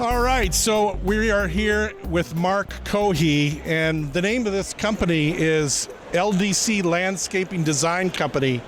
All right, so we are here with Mark Cohea, and the name of this company is LDC Landscaping Design Company.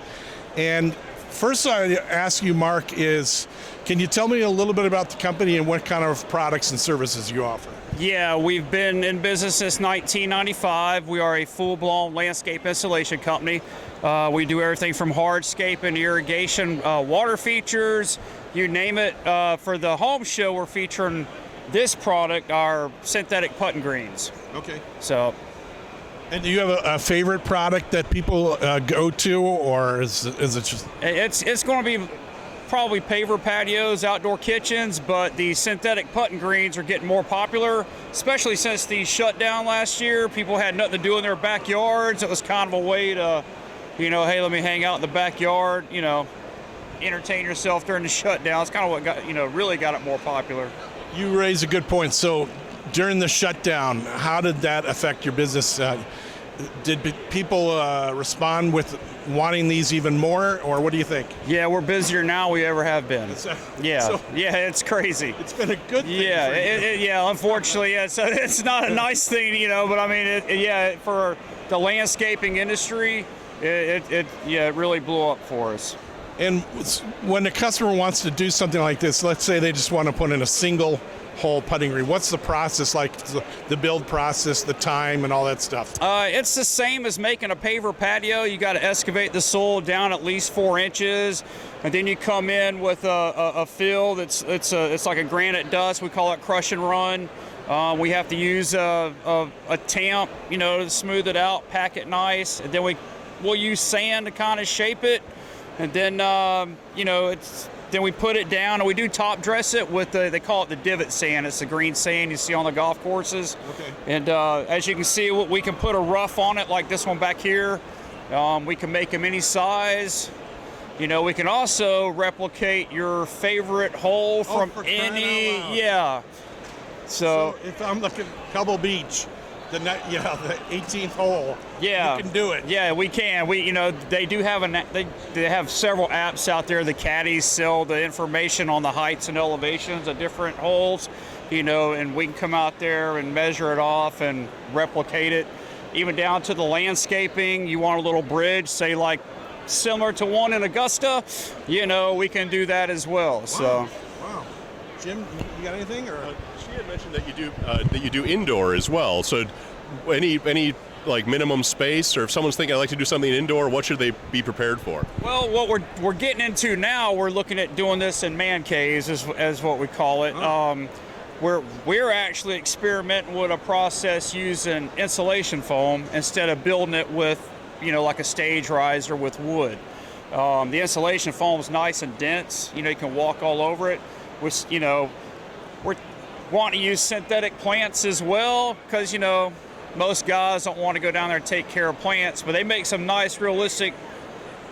And first I ask you, Mark, is can you tell me a little bit about the company and what kind of products and services you offer? Yeah, we've been in business since 1995. We are a full-blown landscape installation company. We do everything from hardscape and irrigation, water features, you name it. For the home show, we're featuring this product, our synthetic putting greens. Okay. So, and do you have a favorite product that people go to, or is it just? It's going to be probably paver patios, outdoor kitchens, but the synthetic putting greens are getting more popular, especially since the shutdown last year. People had nothing to do in their backyards. It was kind of a way to, hey, let me hang out in the backyard, entertain yourself during the shutdown. It's kind of what got, really got it more popular. You raise a good point. So during the shutdown, how did that affect your business? Did people respond with wanting these even more, or what do you think? Yeah, we're busier now than we ever have been. It's crazy. It's been a good thing. Yeah, unfortunately, yeah. So it's not a nice thing, but I mean, for the landscaping industry, it really blew up for us. And when the customer wants to do something like this, let's say they just want to put in a single hole putting green, what's the process like, the build process, the time, and all that stuff? It's the same as making a paver patio. You got to excavate the soil down at least 4 inches, and then you come in with a fill it's like a granite dust. We call it crush and run. We have to use a tamp, to smooth it out, pack it nice, and then we'll use sand to kind of shape it. And then, then we put it down, and we do top dress it with they call it the divot sand. It's the green sand you see on the golf courses. Okay. And as you can see, we can put a rough on it like this one back here. We can make them any size. We can also replicate your favorite hole from any, So if I'm looking at Pebble Beach, the 18th hole. Yeah, you can do it. Yeah, we can. They do have they have several apps out there. The caddies sell the information on the heights and elevations of different holes, and we can come out there and measure it off and replicate it, even down to the landscaping. You want a little bridge, say like similar to one in Augusta, we can do that as well. Wow. So, wow. Jim, you got anything or? She had mentioned that you do indoor as well. So, any like minimum space, or if someone's thinking I'd like to do something indoor, what should they be prepared for? Well, what we're getting into now, we're looking at doing this in man caves, as what we call it. Oh. We're actually experimenting with a process using insulation foam instead of building it with like a stage riser with wood. The insulation foam is nice and dense. You can walk all over it. We're wanting to use synthetic plants as well, because most guys don't want to go down there and take care of plants, but they make some nice realistic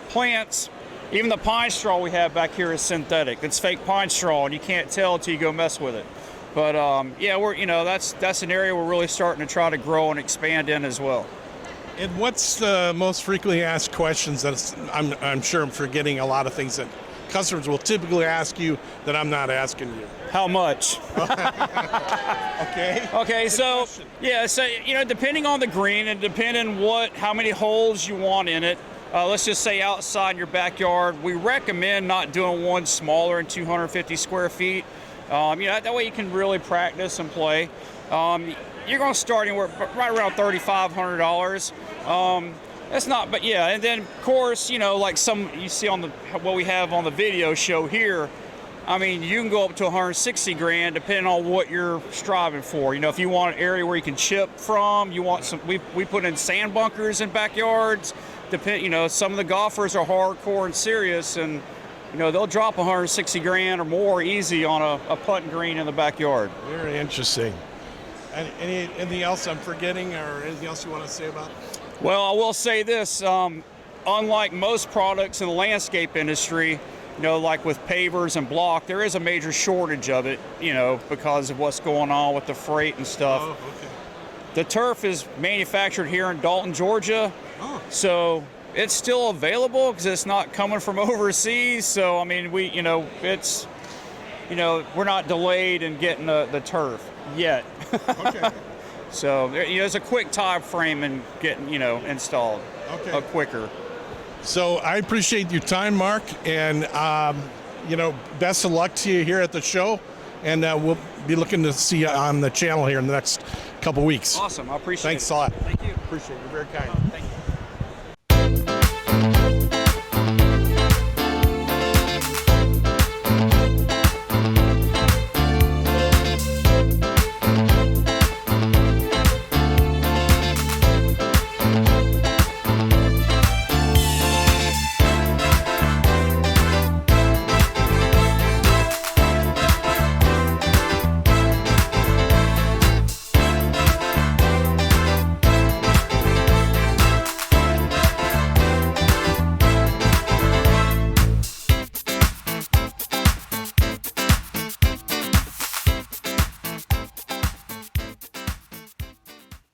plants. Even the pine straw we have back here is synthetic. It's fake pine straw, and you can't tell until you go mess with it. But we're that's an area we're really starting to try to grow and expand in as well. And what's the most frequently asked questions that I'm sure I'm forgetting a lot of things that customers will typically ask you that I'm not asking you? How much? Okay. So depending on the green and depending how many holes you want in it. Let's just say outside your backyard, we recommend not doing one smaller than 250 square feet. That way you can really practice and play. You're going to start anywhere right around $3,500. That's not, but yeah, and then of course, like some you see on what we have on the video show here. I mean, you can go up to 160 grand depending on what you're striving for. If you want an area where you can chip from, you want some. We put in sand bunkers in backyards. Some of the golfers are hardcore and serious, and they'll drop 160 grand or more easy on a putting green in the backyard. Very interesting. Anything else I'm forgetting, or anything else you want to say about it? Well, I will say this, unlike most products in the landscape industry, like with pavers and block, there is a major shortage of it, because of what's going on with the freight and stuff. Oh, okay. The turf is manufactured here in Dalton, Georgia, so it's still available because it's not coming from overseas. So, I mean, we're not delayed in getting the turf yet. Okay. So there's a quick time frame in getting installed. Okay. Quicker. So I appreciate your time, Mark, and best of luck to you here at the show, and we'll be looking to see you on the channel here in the next couple weeks. Awesome. I appreciate it. Thanks a lot. Thank you. Appreciate it. You're very kind. Thank you.